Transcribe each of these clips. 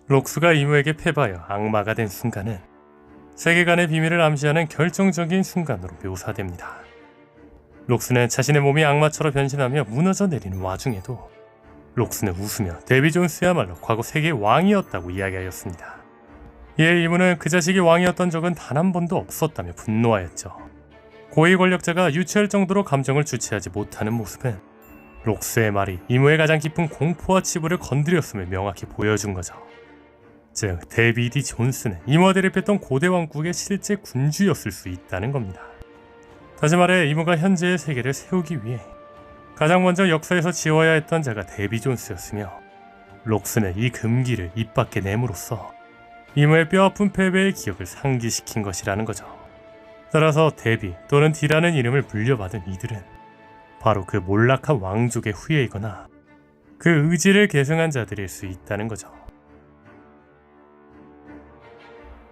록스가 이무에게 패하여 악마가 된 순간은 세계관의 비밀을 암시하는 결정적인 순간으로 묘사됩니다. 록스는 자신의 몸이 악마처럼 변신하며 무너져 내리는 와중에도 록스는 웃으며 데비 존스야말로 과거 세계의 왕이었다고 이야기하였습니다. 이에 이무는 그 자식이 왕이었던 적은 단 한 번도 없었다며 분노하였죠. 고위 권력자가 유치할 정도로 감정을 주체하지 못하는 모습은 록스의 말이 이무의 가장 깊은 공포와 치부를 건드렸음을 명확히 보여준 거죠. 즉, 데비디 존스는 이무와 대립했던 고대 왕국의 실제 군주였을 수 있다는 겁니다. 다시 말해 이무가 현재의 세계를 세우기 위해 가장 먼저 역사에서 지워야 했던 자가 데비 존스였으며, 록스는 이 금기를 입 밖에 내므로써 이무의 뼈아픈 패배의 기억을 상기시킨 것이라는 거죠. 따라서 데비 또는 디라는 이름을 물려받은 이들은 바로 그 몰락한 왕족의 후예이거나 그 의지를 계승한 자들일 수 있다는 거죠.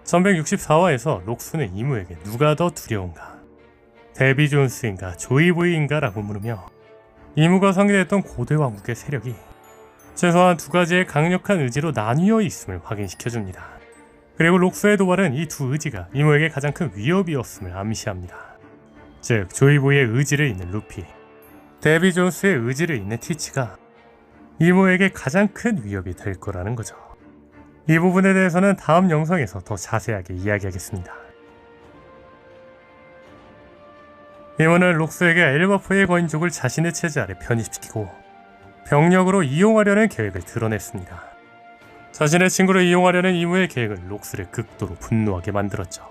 1164화에서 록스는 이무에게 누가 더 두려운가, 데비 존스인가 조이보이인가 라고 물으며 이무가 상대했던 고대 왕국의 세력이 최소한 두 가지의 강력한 의지로 나뉘어 있음을 확인시켜줍니다. 그리고 록스의 도발은 이 두 의지가 이무에게 가장 큰 위협이었음을 암시합니다. 즉, 조이보이의 의지를 잇는 루피, 데비 존스의 의지를 잇는 티치가 이무에게 가장 큰 위협이 될 거라는 거죠. 이 부분에 대해서는 다음 영상에서 더 자세하게 이야기하겠습니다. 이무는 록스에게 엘바프의 거인족을 자신의 체제 아래 편입시키고 병력으로 이용하려는 계획을 드러냈습니다. 자신의 친구를 이용하려는 이무의 계획은 록스를 극도로 분노하게 만들었죠.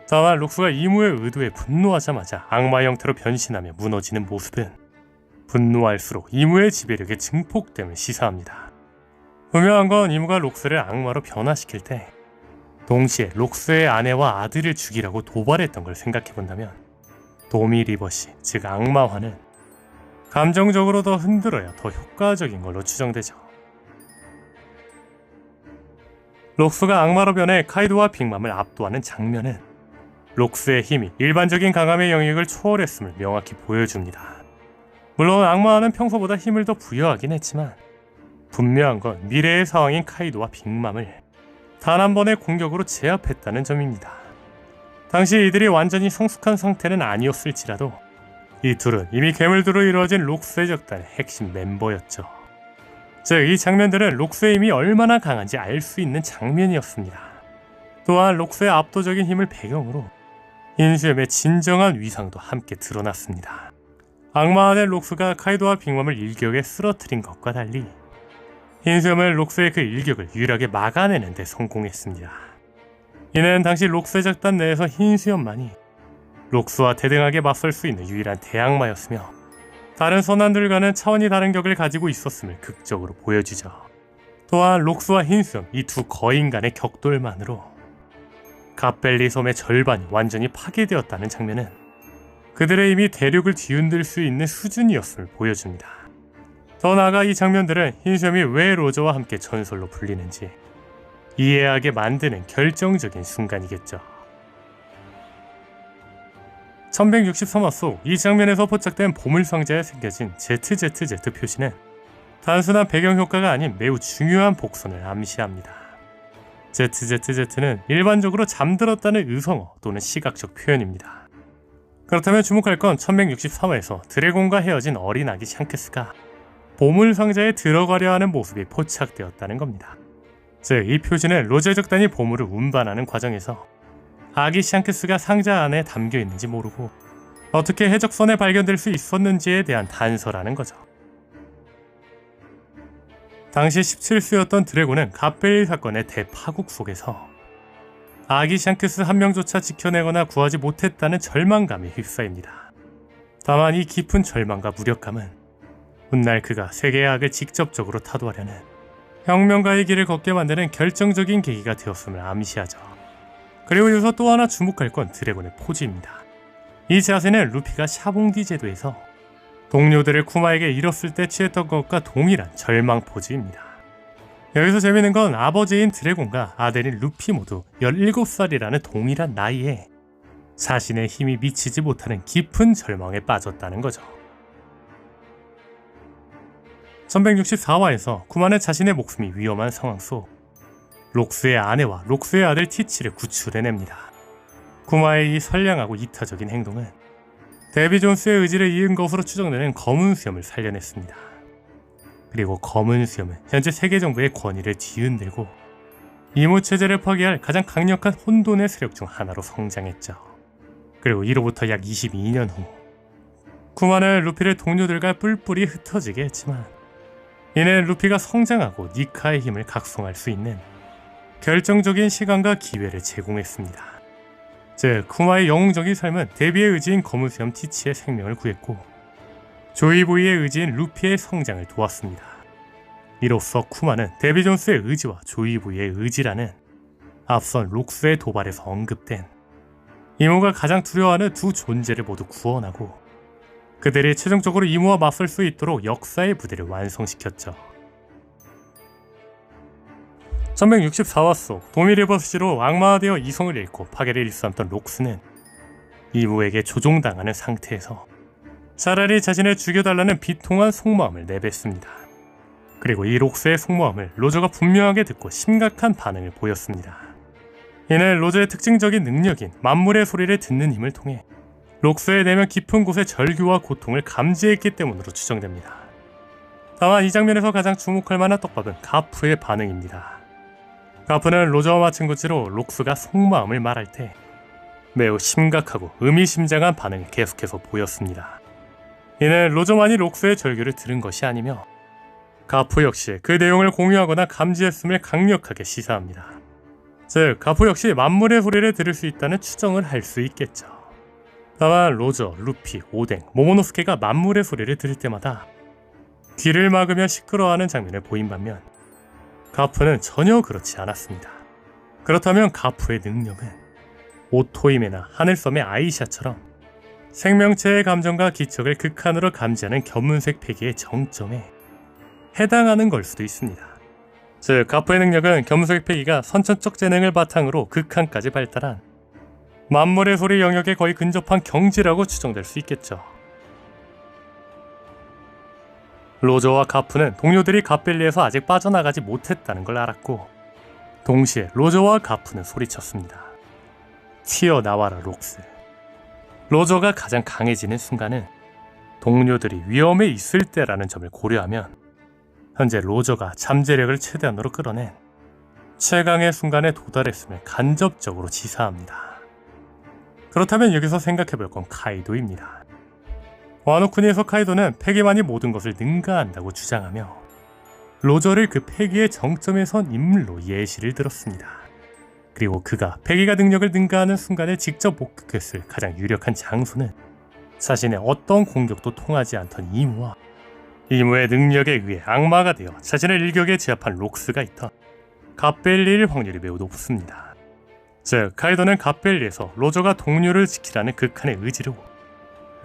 다만 록스가 이무의 의도에 분노하자마자 악마 형태로 변신하며 무너지는 모습은 분노할수록 이무의 지배력의 증폭됨을 시사합니다. 분명한 건 이무가 록스를 악마로 변화시킬 때 동시에 록스의 아내와 아들을 죽이라고 도발했던 걸 생각해본다면 도미 리버시, 즉 악마화는 감정적으로 더 흔들어야 더 효과적인 걸로 추정되죠. 록스가 악마로 변해 카이도와 빅맘을 압도하는 장면은 록스의 힘이 일반적인 강함의 영역을 초월했음을 명확히 보여줍니다. 물론 악마화는 평소보다 힘을 더 부여하긴 했지만 분명한 건 미래의 상황인 카이도와 빅맘을 단 한 번의 공격으로 제압했다는 점입니다. 당시 이들이 완전히 성숙한 상태는 아니었을지라도 이 둘은 이미 괴물들로 이루어진 록스의 적단의 핵심 멤버였죠. 즉, 이 장면들은 록스의 힘이 얼마나 강한지 알 수 있는 장면이었습니다. 또한 록스의 압도적인 힘을 배경으로 인수염의 진정한 위상도 함께 드러났습니다. 악마화된 록스가 카이도와 빅맘을 일격에 쓰러뜨린 것과 달리 인수염은 록스의 그 일격을 유일하게 막아내는 데 성공했습니다. 이는 당시 록스의 작단 내에서 흰수염만이 록스와 대등하게 맞설 수 있는 유일한 대악마였으며 다른 선원들과는 차원이 다른 격을 가지고 있었음을 극적으로 보여주죠. 또한 록스와 흰수염 이 두 거인 간의 격돌만으로 갓벨리 섬의 절반이 완전히 파괴되었다는 장면은 그들의 힘이 대륙을 뒤흔들 수 있는 수준이었음을 보여줍니다. 더 나아가 이 장면들은 흰수염이 왜 로저와 함께 전설로 불리는지 이해하게 만드는 결정적인 순간이겠죠. 1163화 속 이 장면에서 포착된 보물상자에 새겨진 ZZZ 표시는 단순한 배경 효과가 아닌 매우 중요한 복선을 암시합니다. ZZZ는 일반적으로 잠들었다는 의성어 또는 시각적 표현입니다. 그렇다면 주목할 건 1163화에서 드래곤과 헤어진 어린 아기 샹크스가 보물상자에 들어가려 하는 모습이 포착되었다는 겁니다. 즉, 이 표시는 로제 적단이 보물을 운반하는 과정에서 아기 샹크스가 상자 안에 담겨 있는지 모르고 어떻게 해적선에 발견될 수 있었는지에 대한 단서라는 거죠. 당시 17수였던 드래곤은 갓벨리 사건의 대파국 속에서 아기 샹크스 한 명조차 지켜내거나 구하지 못했다는 절망감에 휩싸입니다. 다만 이 깊은 절망과 무력감은 훗날 그가 세계의 악을 직접적으로 타도하려는 혁명가의 길을 걷게 만드는 결정적인 계기가 되었음을 암시하죠. 그리고 여기서 또 하나 주목할 건 드래곤의 포즈입니다. 이 자세는 루피가 샤봉디 제도에서 동료들을 쿠마에게 잃었을 때 취했던 것과 동일한 절망 포즈입니다. 여기서 재밌는 건 아버지인 드래곤과 아들인 루피 모두 17살이라는 동일한 나이에 자신의 힘이 미치지 못하는 깊은 절망에 빠졌다는 거죠. 1164화에서 쿠마는 자신의 목숨이 위험한 상황 속 록스의 아내와 록스의 아들 티치를 구출해냅니다. 쿠마의 이 선량하고 이타적인 행동은 데비 존스의 의지를 이은 것으로 추정되는 검은 수염을 살려냈습니다. 그리고 검은 수염은 현재 세계 정부의 권위를 뒤흔들고 이무 체제를 파괴할 가장 강력한 혼돈의 세력 중 하나로 성장했죠. 그리고 이로부터 약 22년 후 쿠마는 루피를 동료들과 뿔뿔이 흩어지게 했지만 이는 루피가 성장하고 니카의 힘을 각성할 수 있는 결정적인 시간과 기회를 제공했습니다. 즉 쿠마의 영웅적인 삶은 데비의 의지인 검은 수염 티치의 생명을 구했고 조이보이의 의지인 루피의 성장을 도왔습니다. 이로써 쿠마는 데비 존스의 의지와 조이보이의 의지라는 앞선 록스의 도발에서 언급된 이모가 가장 두려워하는 두 존재를 모두 구원하고 그들이 최종적으로 이모와 맞설 수 있도록 역사의 부대를 완성시켰죠. 1164화 속 도미리버스시로 악마화되어 이성을 잃고 파괴를 일삼던 록스는 이모에게 조종당하는 상태에서 차라리 자신을 죽여달라는 비통한 속마음을 내뱉습니다. 그리고 이 록스의 속마음을 로저가 분명하게 듣고 심각한 반응을 보였습니다. 이는 로저의 특징적인 능력인 만물의 소리를 듣는 힘을 통해 록스의 내면 깊은 곳의 절규와 고통을 감지했기 때문으로 추정됩니다. 다만 이 장면에서 가장 주목할 만한 떡밥은 가프의 반응입니다. 가프는 로저와 마찬가지로 록스가 속마음을 말할 때 매우 심각하고 의미심장한 반응을 계속해서 보였습니다. 이는 로저만이 록스의 절규를 들은 것이 아니며 가프 역시 그 내용을 공유하거나 감지했음을 강력하게 시사합니다. 즉, 가프 역시 만물의 소리를 들을 수 있다는 추정을 할 수 있겠죠. 다만 로저, 루피, 오뎅, 모모노스케가 만물의 소리를 들을 때마다 귀를 막으며 시끄러워하는 장면을 보인 반면 가프는 전혀 그렇지 않았습니다. 그렇다면 가프의 능력은 오토이메나 하늘섬의 아이샤처럼 생명체의 감정과 기척을 극한으로 감지하는 견문색 폐기의 정점에 해당하는 걸 수도 있습니다. 즉, 가프의 능력은 견문색 폐기가 선천적 재능을 바탕으로 극한까지 발달한 만물의 소리 영역에 거의 근접한 경지라고 추정될 수 있겠죠. 로저와 가프는 동료들이 갓벨리에서 아직 빠져나가지 못했다는 걸 알았고 동시에 로저와 가프는 소리쳤습니다. 튀어나와라 록스. 로저가 가장 강해지는 순간은 동료들이 위험에 있을 때라는 점을 고려하면 현재 로저가 잠재력을 최대한으로 끌어낸 최강의 순간에 도달했음을 간접적으로 지사합니다. 그렇다면 여기서 생각해볼 건 카이도입니다. 와노쿠니에서 카이도는 패기만이 모든 것을 능가한다고 주장하며 로저를 그 패기의 정점에 선 인물로 예시를 들었습니다. 그리고 그가 패기가 능력을 능가하는 순간에 직접 목격했을 가장 유력한 장소는 자신의 어떤 공격도 통하지 않던 이무와 이무의 능력에 의해 악마가 되어 자신을 일격에 제압한 록스가 있던 갓벨리일 확률이 매우 높습니다. 즉, 카이도는 갓벨리에서 로저가 동료를 지키라는 극한의 의지로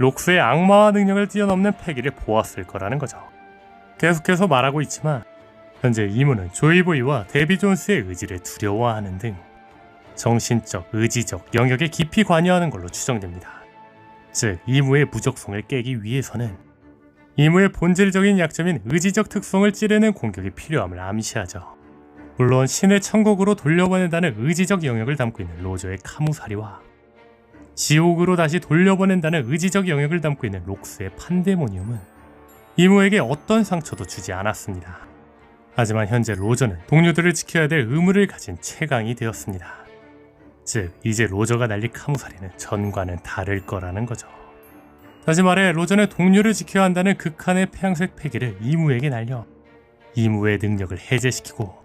록스의 악마와 능력을 뛰어넘는 패기를 보았을 거라는 거죠. 계속해서 말하고 있지만 현재 이무는 조이보이와 데비 존스의 의지를 두려워하는 등 정신적, 의지적 영역에 깊이 관여하는 걸로 추정됩니다. 즉, 이무의 무적성을 깨기 위해서는 이무의 본질적인 약점인 의지적 특성을 찌르는 공격이 필요함을 암시하죠. 물론 신의 천국으로 돌려보낸다는 의지적 영역을 담고 있는 로저의 카무사리와 지옥으로 다시 돌려보낸다는 의지적 영역을 담고 있는 록스의 판데모니움은 이무에게 어떤 상처도 주지 않았습니다. 하지만 현재 로저는 동료들을 지켜야 될 의무를 가진 최강이 되었습니다. 즉, 이제 로저가 날릴 카무사리는 전과는 다를 거라는 거죠. 다시 말해 로저는 동료를 지켜야 한다는 극한의 태양색 패기를 이무에게 날려 이무의 능력을 해제시키고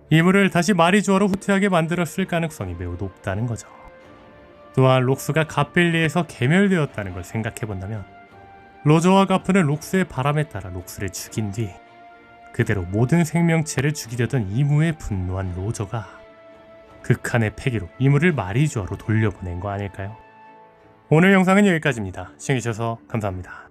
이무를 다시 마리주어로 후퇴하게 만들었을 가능성이 매우 높다는 거죠. 또한 록스가 갓벨리에서 괴멸되었다는 걸 생각해본다면 로저와 가프는 록스의 바람에 따라 록스를 죽인 뒤 그대로 모든 생명체를 죽이려던 이무에 분노한 로저가 극한의 패기로 이무를 마리주어로 돌려보낸 거 아닐까요? 오늘 영상은 여기까지입니다. 시청해주셔서 감사합니다.